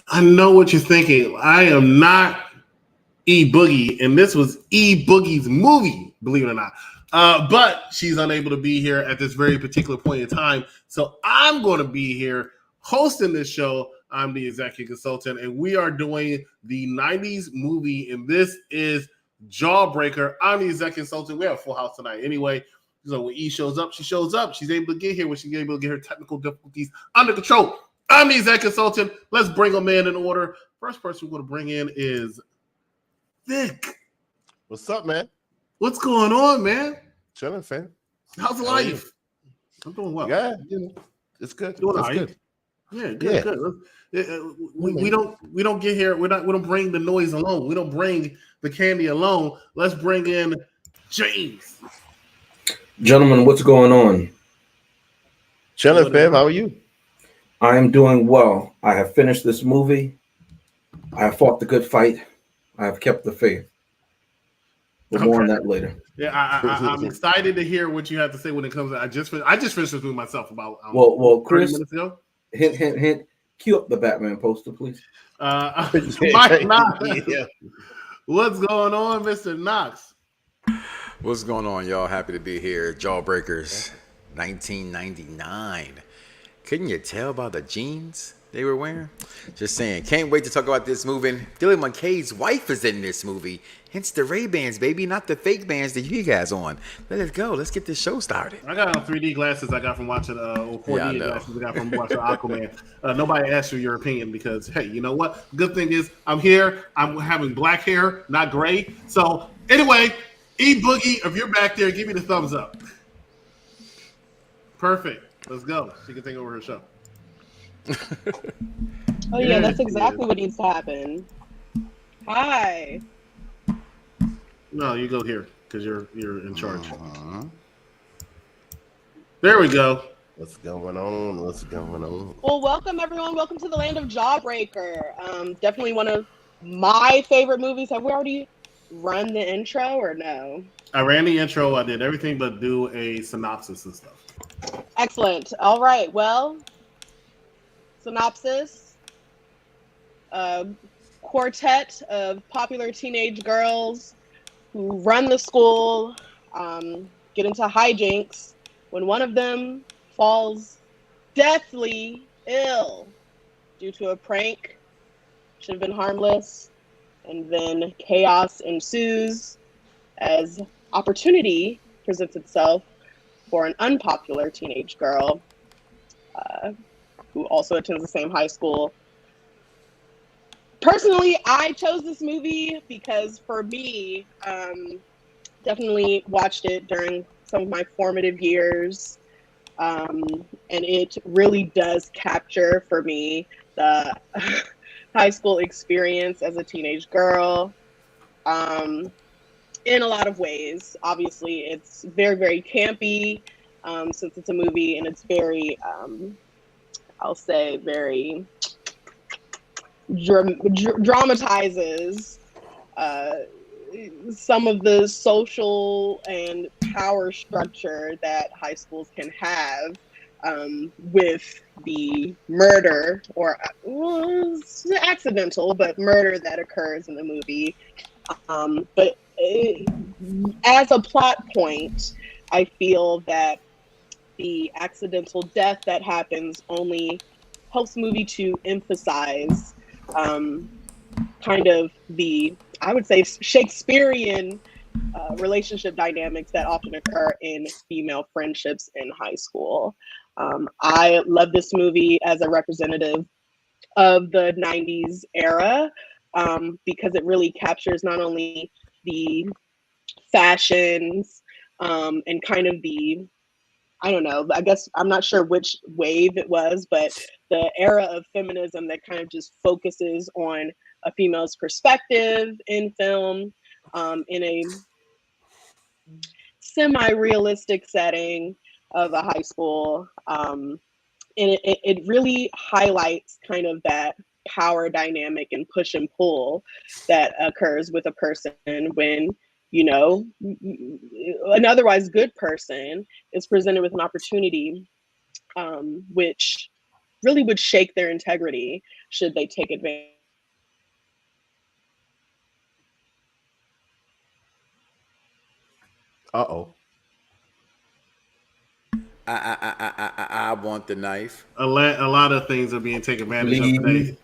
I know what you're thinking. I am not E Boogie, and this was E Boogie's movie, believe it or not. But she's unable to be here at this very particular point in time. So I'm going to be here hosting this show. I'm the executive consultant, and we are doing the 90s movie, and this is Jawbreaker. I'm the executive consultant. We have a full house tonight anyway. So when E shows up, she shows up. She's able to get here when she's able to get her technical difficulties under control. I'm the executive consultant. Let's bring them in order. First person we're going to bring in is Wick. What's up, man? What's going on, man? Chilling, fam. How's life? I'm doing well. Yeah, it's good. Doing it's right. good. Yeah, good. We don't get here. We don't bring the noise alone. We don't bring the candy alone. Let's bring in James. Gentlemen, what's going on? Chilling, fam. How are you? I am doing well. I have finished this movie. I have fought the good fight. I have kept the faith. But more on that later. Yeah, I'm excited to hear what you have to say when it comes to. I just finished this movie myself about well, 30 Chris, minutes ago. Hint. Cue up the Batman poster, please. Mike Knox. Yeah. What's going on, Mr. Knox? What's going on, y'all? Happy to be here. Jawbreakers, 1999. Couldn't you tell by the jeans they were wearing? Just saying. Can't wait to talk about this movie. Dylan McKay's wife is in this movie. Hence the Ray-Bans, baby, not the fake bands that you guys on. Let us go. Let's get this show started. I got on 3D glasses I got from watching, or 4D glasses I got from watching Aquaman. Nobody asked you your opinion because, hey, you know what? Good thing is I'm here. I'm having black hair, not gray. So anyway, E Boogie, if you're back there, give me the thumbs up. Perfect. Let's go. She can take over her show. Oh yeah, that's exactly what needs to happen. Hi. No, you go here because you're in charge. There we go. What's going on? Well, welcome everyone. Welcome to the land of Jawbreaker. Definitely one of my favorite movies. Have we already run the intro or no? I ran the intro. I did everything but do a synopsis and stuff. Excellent. All right. Well, synopsis. Quartet of popular teenage girls who run the school get into hijinks when one of them falls deathly ill due to a prank. Should have been harmless. And then chaos ensues as opportunity presents itself for an unpopular teenage girl who also attends the same high school. Personally, I chose this movie because for me, definitely watched it during some of my formative years. And it really does capture for me the high school experience as a teenage girl in a lot of ways. Obviously, it's very, very campy since it's a movie, and it's very, I'll say, very dramatizes some of the social and power structure that high schools can have with the murder, or accidental, but murder that occurs in the movie. But as a plot point, I feel that the accidental death that happens only helps the movie to emphasize kind of the, I would say, Shakespearean relationship dynamics that often occur in female friendships in high school. I love this movie as a representative of the 90s era because it really captures not only the fashions and kind of the, I don't know, I guess I'm not sure which wave it was, but the era of feminism that kind of just focuses on a female's perspective in film in a semi-realistic setting of a high school. And it really highlights kind of that power dynamic and push and pull that occurs with a person when, you know, an otherwise good person is presented with an opportunity which really would shake their integrity. should they take advantage? Uh-oh. I want the knife. A lot of things are being taken advantage of Please. today.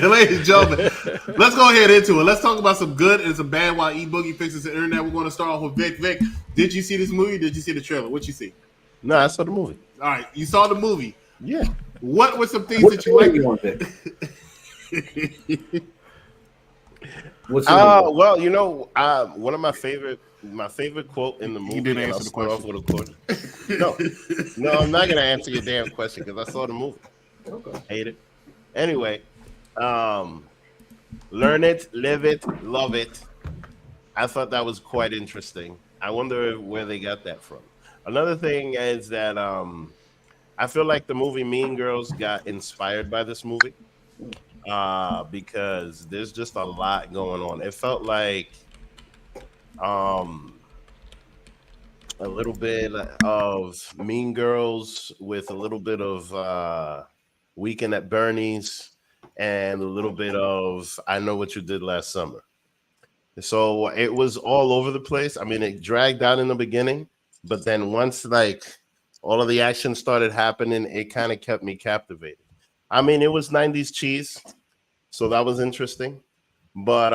Ladies and gentlemen, let's go ahead into it. Let's talk about some good and some bad while E-Boogie fixes the internet. We're going to start off with Vic. Vic, did you see this movie? Did you see the trailer? What you see? No, I saw the movie. All right, you saw the movie. Yeah. What were some things What that you liked? you want, Vic? What's Well, you know, one of my favorite quote in the movie. You didn't and answer I'll the start question. off with a quote. No, I'm not gonna answer your damn question because I saw the movie. Okay. Hate it. Anyway, learn it, live it, love it. I thought that was quite interesting. I wonder where they got that from. Another thing is that I feel like the movie Mean Girls got inspired by this movie because there's just a lot going on. It felt like a little bit of Mean Girls with a little bit of Weekend at Bernie's and a little bit of I Know What You Did Last Summer. So it was all over the place. I mean, it dragged out in the beginning, but then once like all of the action started happening, it kind of kept me captivated. I mean, it was 90s cheese, so that was interesting. But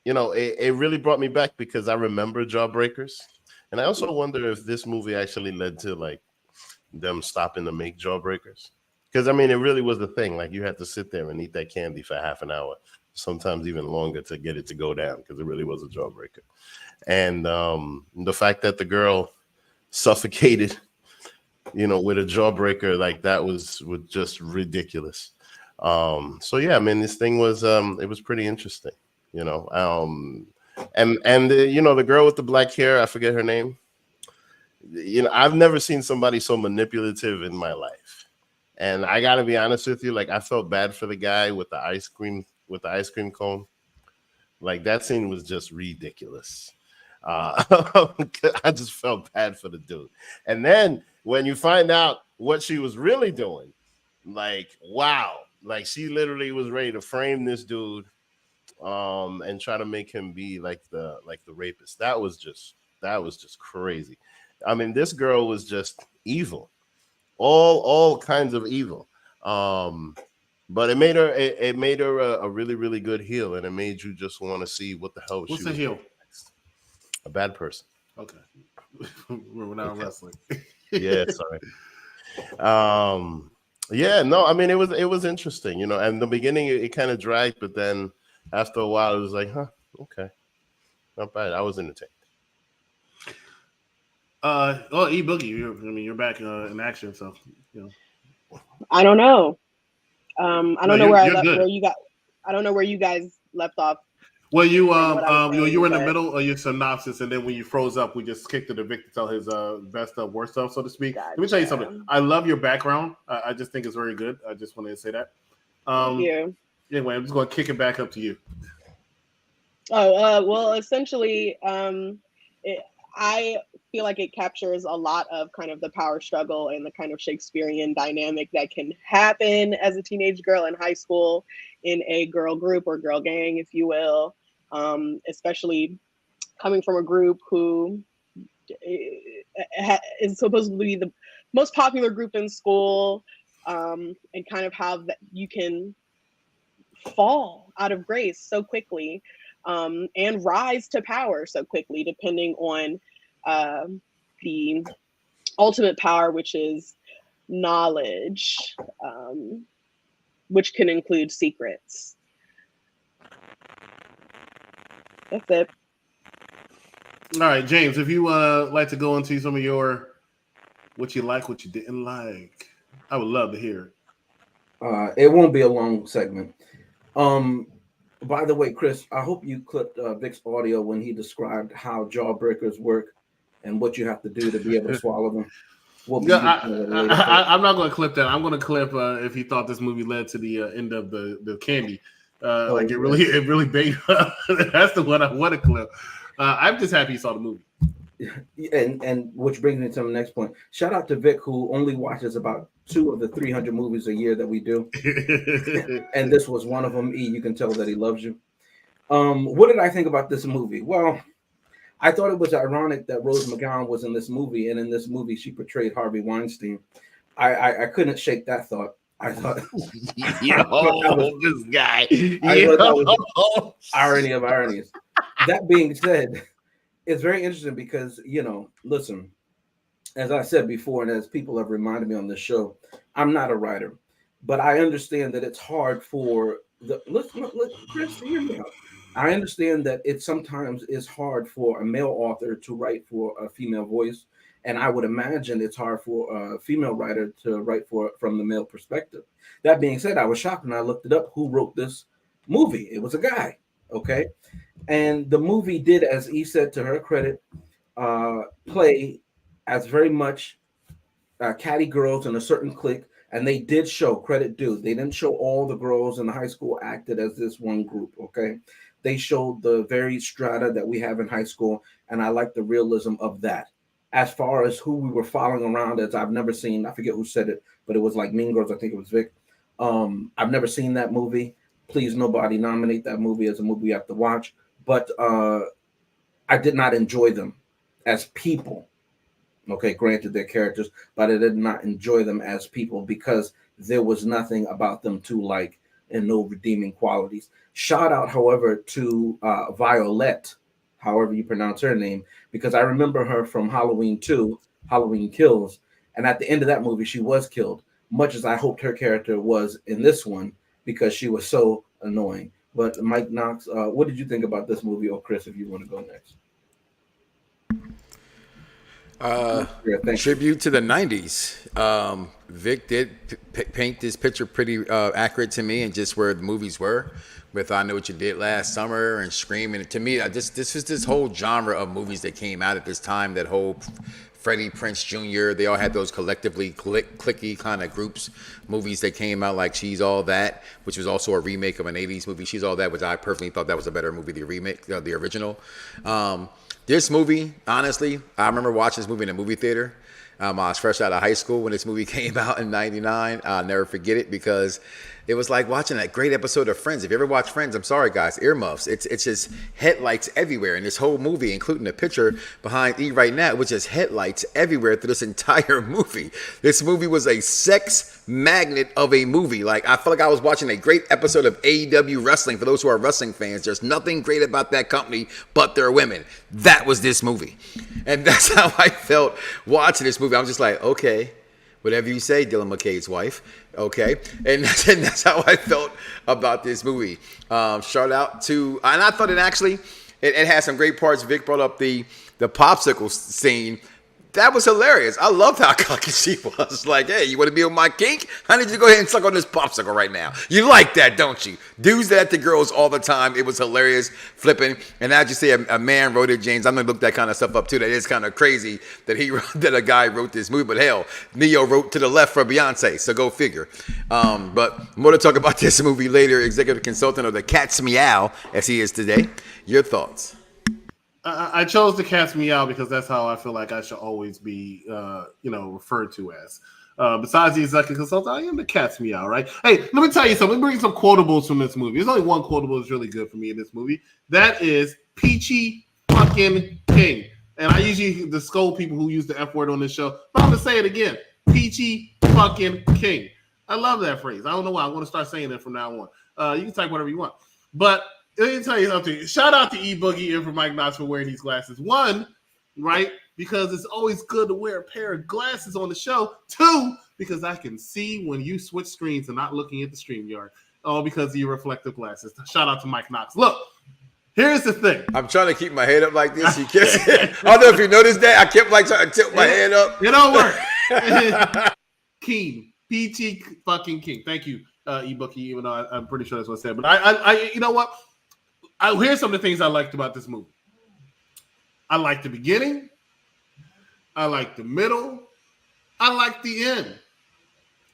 you know, it really brought me back because I remember Jawbreakers. And I also wonder if this movie actually led to like them stopping to make Jawbreakers. Because I mean, it really was the thing. Like you had to sit there and eat that candy for half an hour, sometimes even longer to get it to go down because it really was a Jawbreaker. And the fact that the girl suffocated, you know, with a Jawbreaker, like that was just ridiculous. So yeah, I mean, this thing was it was pretty interesting, you know. And you know, the girl with the black hair, I forget her name. You know, I've never seen somebody so manipulative in my life. And I gotta be honest with you, like I felt bad for the guy with the ice cream cone. Like that scene was just ridiculous. I just felt bad for the dude. And then when you find out what she was really doing, like wow, like she literally was ready to frame this dude and try to make him be like the rapist. That was just crazy. I mean, this girl was just evil. All kinds of evil. But it made her a really, really good heel, and it made you just want to see what the hell What's she a was heel? doing next. A bad person. Okay. We're not wrestling. Yeah, sorry. Yeah, no, I mean it was interesting, you know, and in the beginning it kind of dragged, but then after a while it was like, huh, okay. Not bad. I was entertained. Well, E-Boogie, you're back in action, so you know. I don't know. I don't know where I left. Good. Where you got? I don't know where you guys left off. Well, you saying, were in the but- middle of your synopsis, and then when you froze up, we just kicked it to Vic to tell his best stuff, worst stuff, so to speak. Gotcha. Let me tell you something. I love your background. I just think it's very good. I just wanted to say that. Thank you. Anyway, I'm just going to kick it back up to you. Oh, well, essentially, I feel like it captures a lot of kind of the power struggle and the kind of Shakespearean dynamic that can happen as a teenage girl in high school in a girl group or girl gang, if you will, especially coming from a group who is supposed to be the most popular group in school, and kind of how that you can fall out of grace so quickly. And rise to power so quickly, depending on the ultimate power, which is knowledge, which can include secrets. That's it. All right, James, if you like to go into some of your what you like, what you didn't like, I would love to hear it. It won't be a long segment. By the way, Chris, I hope you clipped Vic's audio when he described how jawbreakers work and what you have to do to be able to swallow them. I'm not going to clip that. I'm going to clip if he thought this movie led to the end of the candy. Like it really bait. That's the one I want to clip. I'm just happy you saw the movie. And which brings me to the next point. Shout out to Vic, who only watches about 2 of the 300 movies a year that we do, and this was one of them. E, you can tell that he loves you. What did I think about this movie? Well, I thought it was ironic that Rose McGowan was in this movie, and in this movie she portrayed Harvey Weinstein. I couldn't shake that thought. I thought, this guy. I thought that was irony of ironies. That being said, it's very interesting because, listen, as I said before, and as people have reminded me on this show, I'm not a writer, but I understand that it's hard for let's Chris, hear me out. I understand that it sometimes is hard for a male author to write for a female voice. And I would imagine it's hard for a female writer to write from the male perspective. That being said, I was shocked when I looked it up who wrote this movie. It was a guy, okay? And the movie did, as E said, to her credit, play as very much catty girls in a certain clique. And they did show, credit due, they didn't show all the girls in the high school acted as this one group, okay? They showed the very strata that we have in high school, and I like the realism of that. As far as who we were following around, as I've never seen, I forget who said it, but it was like Mean Girls. I think it was Wick. I've never seen that movie. Please, nobody nominate that movie as a movie you have to watch. But I did not enjoy them as people. Okay, granted, they're characters, but I did not enjoy them as people because there was nothing about them to like and no redeeming qualities. Shout out, however, to Violet, however you pronounce her name, because I remember her from Halloween 2, Halloween Kills, and at the end of that movie, she was killed, much as I hoped her character was in this one, because she was so annoying. But Mike Knox, what did you think about this movie? Or Chris, if you want to go next. Tribute to the 90s. Vic did paint this picture pretty accurate to me, and just where the movies were with I Know What You Did Last Summer and Scream. And to me, this was this whole genre of movies that came out at this time, that whole Freddie Prinze Jr., they all had those collectively clicky kind of groups, movies that came out like She's All That, which was also a remake of an 80s movie, She's All That, which I personally thought that was a better movie, the remake, the original. This movie, honestly, I remember watching this movie in a movie theater. I was fresh out of high school when this movie came out in '99. I'll never forget it because it was like watching that great episode of Friends. If you ever watch Friends, I'm sorry, guys, earmuffs. It's just headlights everywhere. And this whole movie, including the picture behind E right now, was just headlights everywhere through this entire movie. This movie was a sex magnet of a movie. Like, I felt like I was watching a great episode of AEW Wrestling. For those who are wrestling fans, there's nothing great about that company but their women. That was this movie. And that's how I felt watching this movie. I was just like, okay, whatever you say, Dylan McKay's wife. Okay. And that's how I felt about this movie. Shout out to, and I thought it had some great parts. Vic brought up the popsicle scene. That was hilarious. I loved how cocky she was. Like, hey, you want to be on my kink? I need you to go ahead and suck on this popsicle right now. You like that, don't you? Dudes that to girls all the time. It was hilarious, flipping. And I just say a man wrote it, James. I'm going to look that kind of stuff up, too. That is kind of crazy that a guy wrote this movie. But hell, Neo wrote To the Left for Beyonce, so go figure. But more to talk about this movie later. Executive consultant of the Cat's Meow, as he is today. Your thoughts? I chose the Cat's Meow because that's how I feel like I should always be, referred to as. Besides the executive consultant, I am the Cat's Meow, right? Hey, let me tell you something. Let me bring some quotables from this movie. There's only one quotable that's really good for me in this movie. That is Peachy fucking King. And I usually scold people who use the F word on this show, but I'm going to say it again. Peachy fucking King. I love that phrase. I don't know why. I want to start saying it from now on. You can type whatever you want. But let me tell you something. Shout out to E Boogie and for Mike Knox for wearing these glasses. One, right, because it's always good to wear a pair of glasses on the show. Two, because I can see when you switch screens and not looking at the StreamYard. All because of your reflective glasses. Shout out to Mike Knox. Look, here's the thing. I'm trying to keep my head up like this. I don't know if you noticed that. I kept like trying to tilt my head up. It don't work. King. PT fucking King. Thank you, E Boogie, even though I'm pretty sure that's what I said. But I you know what? Here's some of the things I liked about this movie. I like the beginning. I like the middle. I like the end.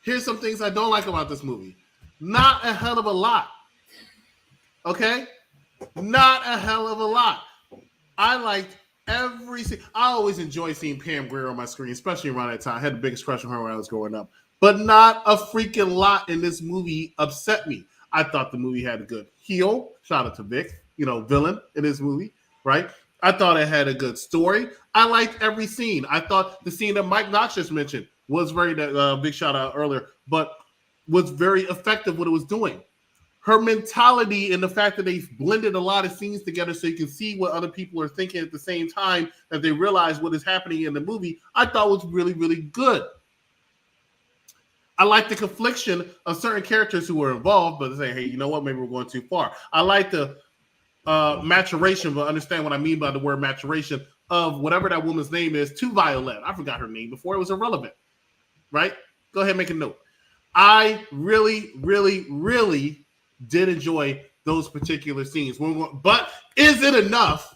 Here's some things I don't like about this movie. Not a hell of a lot. Okay? Not a hell of a lot. I liked every scene. I always enjoy seeing Pam Grier on my screen, especially around that time. I had the biggest crush on her when I was growing up. but not a freaking lot in this movie upset me. I thought the movie had a good heel. Shout out to Wick, villain in this movie, right? I thought it had a good story. I liked every scene. I thought the scene that Mike Knox just mentioned was very big shout out earlier, but was very effective what it was doing. Her mentality and the fact that they blended a lot of scenes together so you can see what other people are thinking at the same time that they realize what is happening in the movie, I thought was really, really good. I like the confliction of certain characters who were involved, but say, hey, you know what? Maybe we're going too far. I like the maturation, but understand what I mean by the word maturation of whatever that woman's name is to Violet. I forgot her name before. It was irrelevant, right? Go ahead and make a note. I really, really, really did enjoy those particular scenes. But is it enough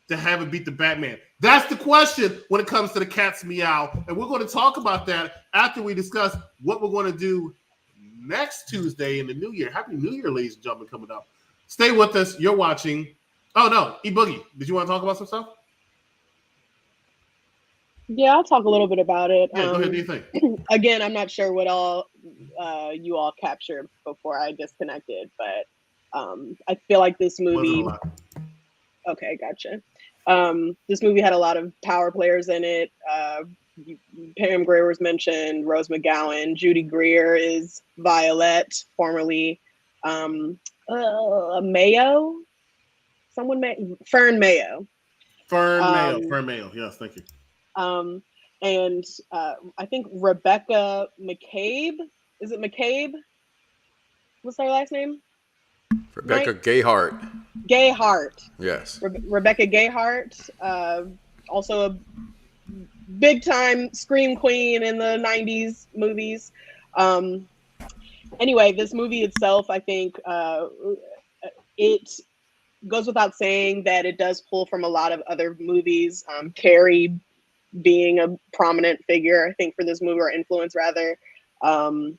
to have it beat the Batman? That's the question when it comes to the cat's meow. And we're going to talk about that after we discuss what we're going to do next Tuesday in the new year. Happy New Year, ladies and gentlemen, coming up. Stay with us. You're watching. Oh, no. E-Boogie, did you want to talk about some stuff? Yeah, I'll talk a little bit about it. Yeah, go ahead. What do you think? Again, I'm not sure what all you all captured before I disconnected, but I feel like this movie. Okay, gotcha. This movie had a lot of power players in it. Pam Grier was mentioned, Rose McGowan, Judy Greer is Violet, formerly Mayo. Fern Mayo. Fern Mayo. Yes, thank you. And I think Rebecca McCabe. Is it McCabe? What's her last name? Rebecca Gayheart. Gayheart. Yes. Rebecca Gayheart. Also a big time scream queen in the 90s movies. Anyway, this movie itself, I think it goes without saying that it does pull from a lot of other movies. Carrie being a prominent figure, I think, for this movie, or influence rather. And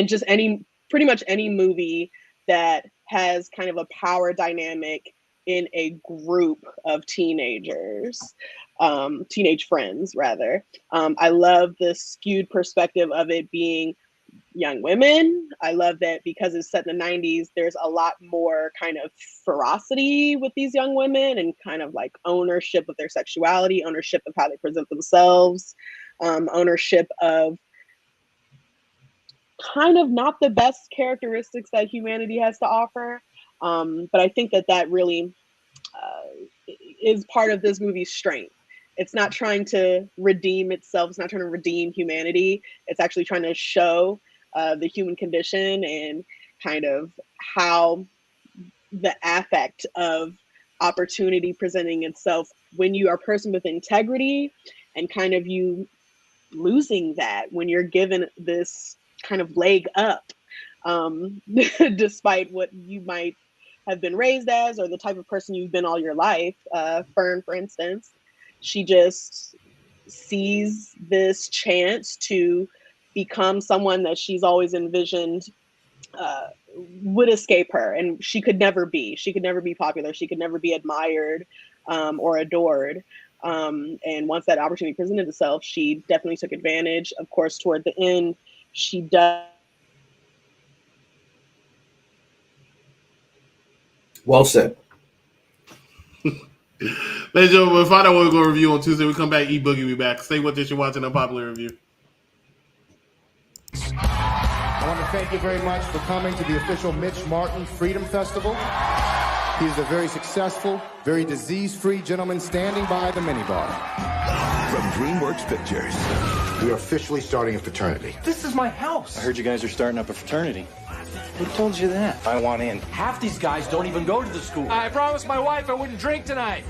just pretty much any movie that has kind of a power dynamic in a group of teenagers, teenage friends rather. I love the skewed perspective of it being young women. I love that because it's set in the 90s, there's a lot more kind of ferocity with these young women and kind of like ownership of their sexuality, ownership of how they present themselves, ownership of kind of not the best characteristics that humanity has to offer. But I think that really is part of this movie's strength. It's not trying to redeem itself. It's not trying to redeem humanity. It's actually trying to show the human condition and kind of how the affect of opportunity presenting itself when you are a person with integrity and kind of you losing that when you're given this kind of leg up, despite what you might have been raised as or the type of person you've been all your life. Fern, for instance, she just sees this chance to become someone that she's always envisioned would escape her, and she could never be. She could never be popular. She could never be admired or adored. And once that opportunity presented itself, she definitely took advantage. Of course, toward the end, she does. Well said. Ladies and gentlemen, we'll find out what we're going to review on Tuesday. We come back, E-Boogie, we back. Stay with us. You're watching Unpopular Review. I want to thank you very much for coming to the official Mitch Martin Freedom Festival. He is a very successful, very disease-free gentleman standing by the minibar. From DreamWorks Pictures. We are officially starting a fraternity. This is my house. I heard you guys are starting up a fraternity. Who told you that? I want in. Half these guys don't even go to the school. I promised my wife I wouldn't drink tonight.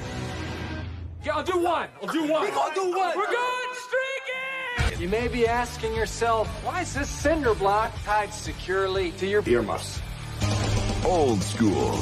Yeah, I'll do one. We're gonna do what? We're good streaking! You may be asking yourself, why is this cinder block tied securely to your Earmuffs. Old school.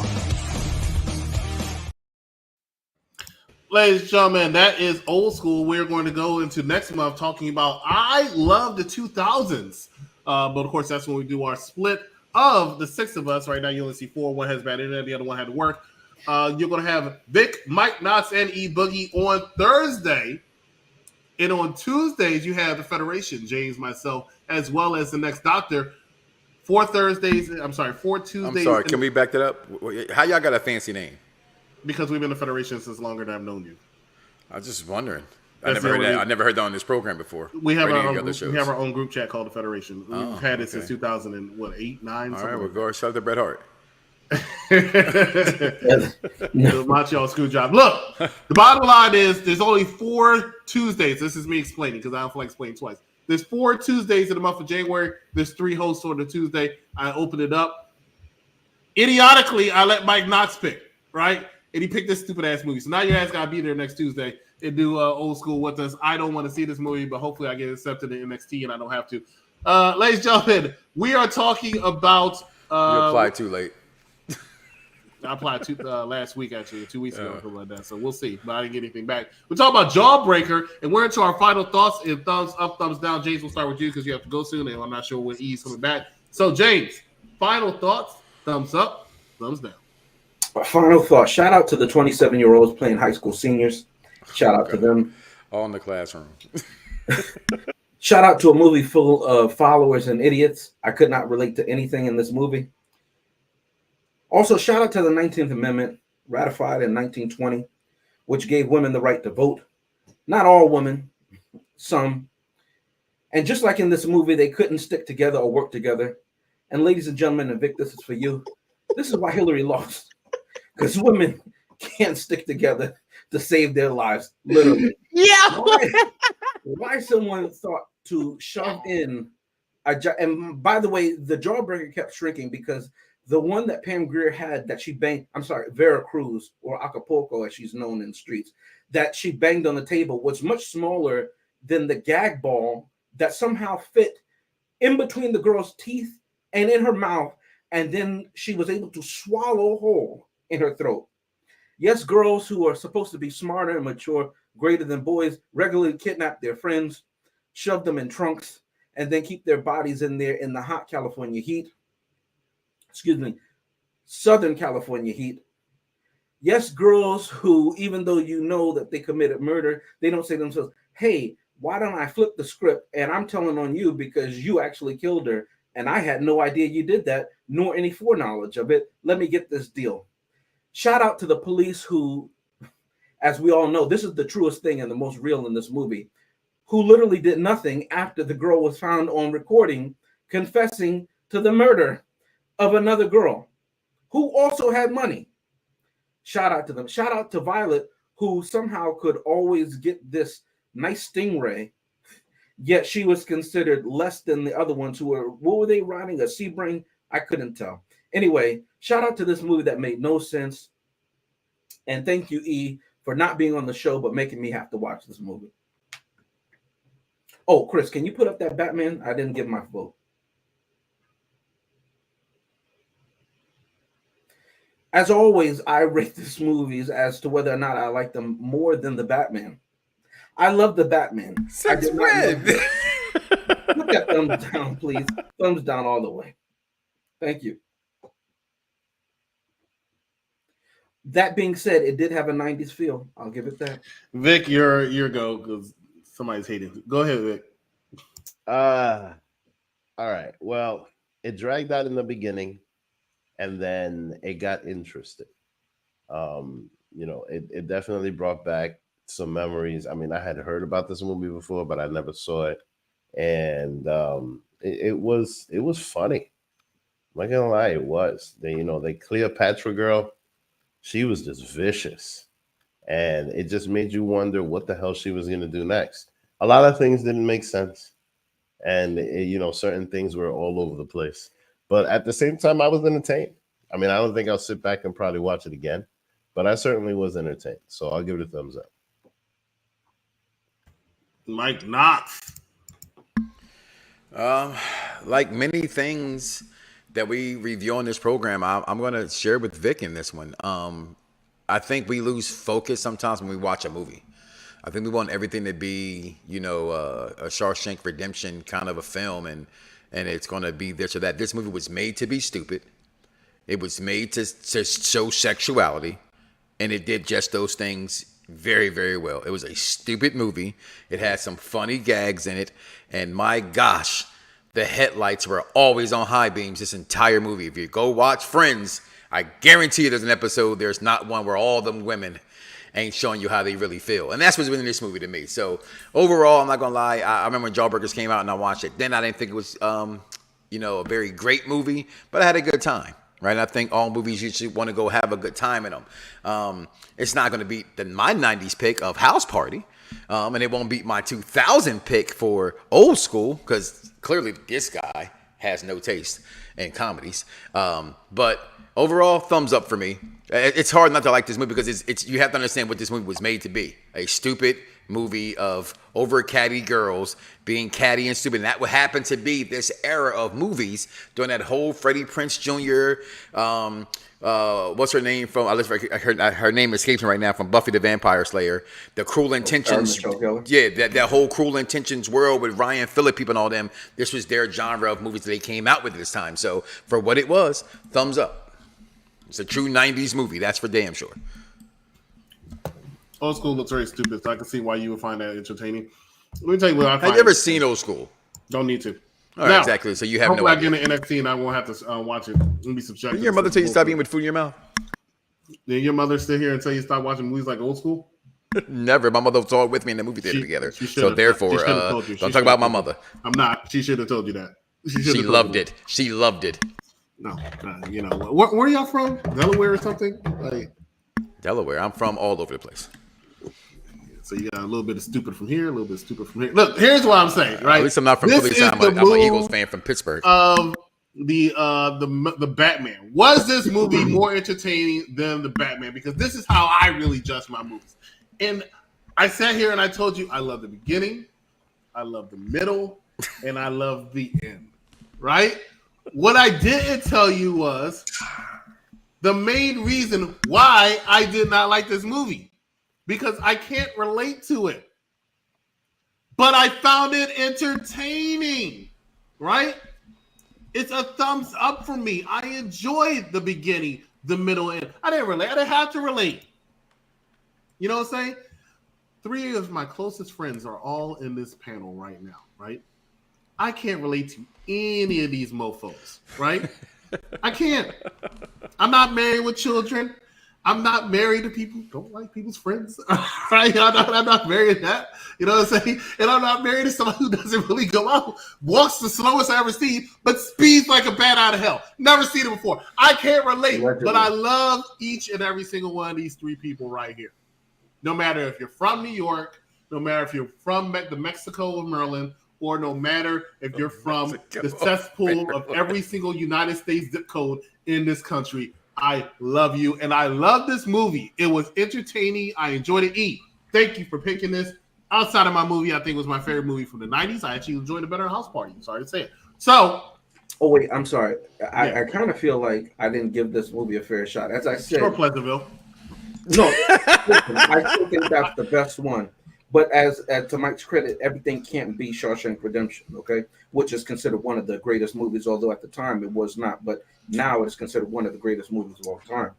Ladies and gentlemen, that is old school. We're going to go into next month talking about I Love the 2000s. But of course, that's when we do our split of the six of us. Right now, you only see four. One has bad internet, the other one had to work. You're going to have Vic, Mike Knotts, and E-Boogie on Thursday. And on Tuesdays, you have the Federation, James, myself, as well as the next doctor. 4 Tuesdays. I'm sorry. Can we back that up? How y'all got a fancy name? Because we've been in the Federation since longer than I've known you. I was just wondering. I never heard that on this program before. We have our own group chat called the Federation. We've had it since 2008, 9. All right, we'll go shout out to Bret Hart. Montreal school job. Look, the bottom line is there's only 4 Tuesdays. This is me explaining because I don't feel like explaining twice. There's 4 Tuesdays in the month of January. There's 3 hosts on the Tuesday. I open it up. Idiotically, I let Mike Knox pick, right? And he picked this stupid ass movie. So now your ass gotta be there next Tuesday and do old school with us. I don't want to see this movie, but hopefully I get accepted in NXT and I don't have to. Ladies and gentlemen, we are talking about. You applied too late. I applied last week, actually, 2 weeks ago, or something like that. So we'll see. But I didn't get anything back. We're talking about Jawbreaker, and we're into our final thoughts. And thumbs up, thumbs down. James, we'll start with you because you have to go soon, and I'm not sure when E's coming back. So, James, final thoughts. Thumbs up, thumbs down. Final thought. Shout out to the 27-year-olds playing high school seniors. Shout out to them. All in the classroom. Shout out to a movie full of followers and idiots. I could not relate to anything in this movie. Also, shout out to the 19th Amendment, ratified in 1920, which gave women the right to vote. Not all women, some. And just like in this movie, they couldn't stick together or work together. And ladies and gentlemen, and Vic, this is for you. This is why Hillary lost. Because women can't stick together to save their lives, literally. Yeah. Why someone thought to shove in and by the way, the Jawbreaker kept shrinking because the one that Pam Grier had that she banged, Vera Cruz, or Acapulco as she's known in the streets, that she banged on the table was much smaller than the gag ball that somehow fit in between the girl's teeth and in her mouth, and then she was able to swallow whole in her throat. Yes, girls who are supposed to be smarter and mature, greater than boys, regularly kidnap their friends, shove them in trunks, and then keep their bodies in there in the hot California heat. Southern California heat. Yes, girls who, even though you know that they committed murder, they don't say to themselves, hey, why don't I flip the script and I'm telling on you because you actually killed her and I had no idea you did that, nor any foreknowledge of it. Let me get this deal. Shout out to the police who, as we all know, this is the truest thing and the most real in this movie, who literally did nothing after the girl was found on recording confessing to the murder of another girl who also had money. Shout out to them. Shout out to Violet, who somehow could always get this nice stingray, yet she was considered less than the other ones who were, what were they riding, a Sebring? I couldn't tell. Anyway, shout out to this movie that made no sense. And thank you, E, for not being on the show, but making me have to watch this movie. Oh, Chris, can you put up that Batman? I didn't give my vote. As always, I rate these movies as to whether or not I like them more than the Batman. I love the Batman. Since when? Put that thumbs down, please. Thumbs down all the way. Thank you. That being said, it did have a 90s feel. I'll give it that. Vic, your go because somebody's hating. Go ahead, Vic. All right. Well, it dragged out in the beginning. And then it got interesting. It definitely brought back some memories. I mean, I had heard about this movie before, but I never saw it. And it was funny. I'm not gonna lie, it was. The Cleopatra girl, she was just vicious. And it just made you wonder what the hell she was gonna do next. A lot of things didn't make sense. And certain things were all over the place. But at the same time, I was entertained. I mean, I don't think I'll sit back and probably watch it again, but I certainly was entertained. So I'll give it a thumbs up. Mike Knox. Like many things that we review on this program, I'm going to share with Vic in this one. I think we lose focus sometimes when we watch a movie. I think we want everything to be, a Shawshank Redemption kind of a film, and it's going to be this or that. This movie was made to be stupid. It was made to show sexuality, and it did just those things very, very well. It was a stupid movie. It had some funny gags in it. And my gosh, the headlights were always on high beams this entire movie. If you go watch Friends, I guarantee you there's an episode, there's not one where all them women ain't showing you how they really feel. And that's what's in this movie to me. So overall, I'm not going to lie. I remember when Jawbreakers came out and I watched it. Then I didn't think it was, a very great movie, but I had a good time. Right, and I think all movies you should want to go have a good time in them. It's not going to beat my '90s pick of House Party, and it won't beat my 2000 pick for Old School because clearly this guy has no taste in comedies. But overall, thumbs up for me. It's hard not to like this movie because it's you have to understand what this movie was made to be: a stupid movie of over catty girls being catty and stupid. And that would happen to be this era of movies during that whole Freddie Prinze Jr. What's her name from? Her name escapes me right now from Buffy the Vampire Slayer. The Cruel Intentions. Yeah, that whole Cruel Intentions world with Ryan Phillippe and all them. This was their genre of movies that they came out with this time. So for what it was, thumbs up. It's a true 90s movie. That's for damn sure. Old School looks very stupid, so I can see why you would find that entertaining. Let me tell you what I find. Have you ever seen Old School? Don't need to. All right, exactly. So you have no idea. I get an NXT and I won't have to watch it. It'll be subjective. Did your mother tell you to stop eating with food in your mouth? Did your mother sit here and tell you to stop watching movies like Old School? Never. My mother saw it with me in the movie theater together. So therefore, don't talk about my mother. I'm not. She should have told you that. She loved it. She loved it. No, where are y'all from? Delaware or something? Delaware. I'm from all over the place. So you got a little bit of stupid from here, a little bit of stupid from here. Look, here's what I'm saying, right? At least I'm not from Philly. I'm an Eagles fan from Pittsburgh. The Batman. Was this movie more entertaining than the Batman? Because this is how I really judge my movies. And I sat here and I told you I love the beginning, I love the middle, and I love the end. Right? What I didn't tell you was the main reason why I did not like this movie. Because I can't relate to it. But I found it entertaining, right? It's a thumbs up for me. I enjoyed the beginning, the middle, end. I didn't relate. I didn't have to relate. You know what I'm saying? 3 of my closest friends are all in this panel right now, right? I can't relate to any of these mofos, right? I can't. I'm not married with children. I'm not married to people who don't like people's friends. Right? I'm not married to that. You know what I'm saying? And I'm not married to someone who doesn't really go out, walks the slowest I ever seen, but speeds like a bat out of hell. Never seen it before. I can't relate, but I love each and every single one of these 3 people right here. No matter if you're from New York, no matter if you're from the Mexico of Maryland, or no matter if you're from the cesspool of every single United States zip code in this country, I love you, and I love this movie. It was entertaining. I enjoyed it. Thank you for picking this. Outside of my movie, I think it was my favorite movie from the 90s. I actually enjoyed it better than House Party. I'm sorry to say it. So, oh wait, I'm sorry. I kind of feel like I didn't give this movie a fair shot. As I said, sure, Pleasantville. No, listen, I still think that's the best one. But as to Mike's credit, everything can't be Shawshank Redemption, okay? Which is considered one of the greatest movies, although at the time it was not. But now it is considered one of the greatest movies of all time.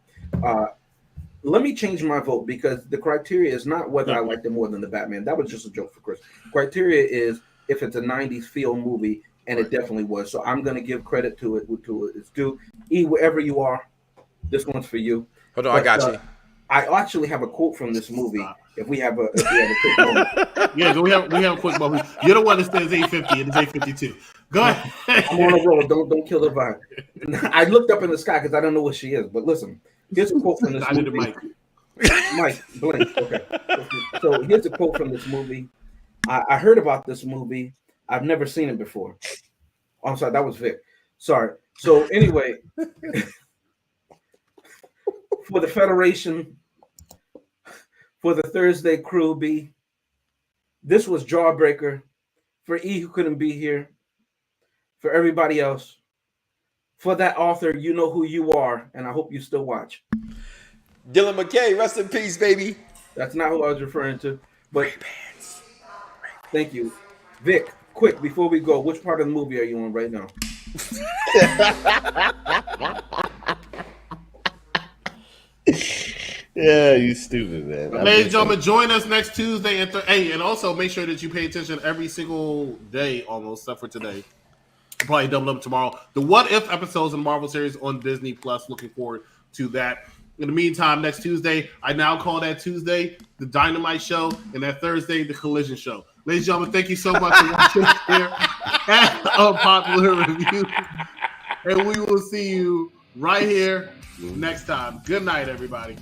Let me change my vote because the criteria is not whether I liked it more than the Batman. That was just a joke for Chris. Criteria is if it's a 90s feel movie, and it definitely was. So I'm going to give credit to it its due. E, wherever you are, this one's for you. Hold on, I got you. I actually have a quote from this movie. If we have a quick moment. Yeah, we have a quick moment. You're the one that says 850 and it's 852. Go ahead. I'm on a roll. Don't kill the vibe. I looked up in the sky because I don't know what she is. But listen, here's a quote from this movie. Mike, blink. Okay. So here's a quote from this movie. I heard about this movie. I've never seen it before. Oh, I'm sorry, that was Vic. Sorry. So anyway, for the Federation, for the Thursday crew, B, this was Jawbreaker. For E, who couldn't be here. For everybody else. For that author, you know who you are, and I hope you still watch. Dylan McKay, rest in peace, baby. That's not who I was referring to. But Ray-Bans. Thank you. Vic, quick, before we go, which part of the movie are you on right now? Yeah, you stupid, man. Ladies and gentlemen, join us next Tuesday. And also make sure that you pay attention every single day, almost, except for today. Probably double up tomorrow. The What If episodes in the Marvel series on Disney Plus. Looking forward to that. In the meantime, next Tuesday, I now call that Tuesday the Dynamite Show, and that Thursday the Collision Show. Ladies and gentlemen, thank you so much for watching us here at Unpopular Review, and we will see you right here next time. Good night, everybody.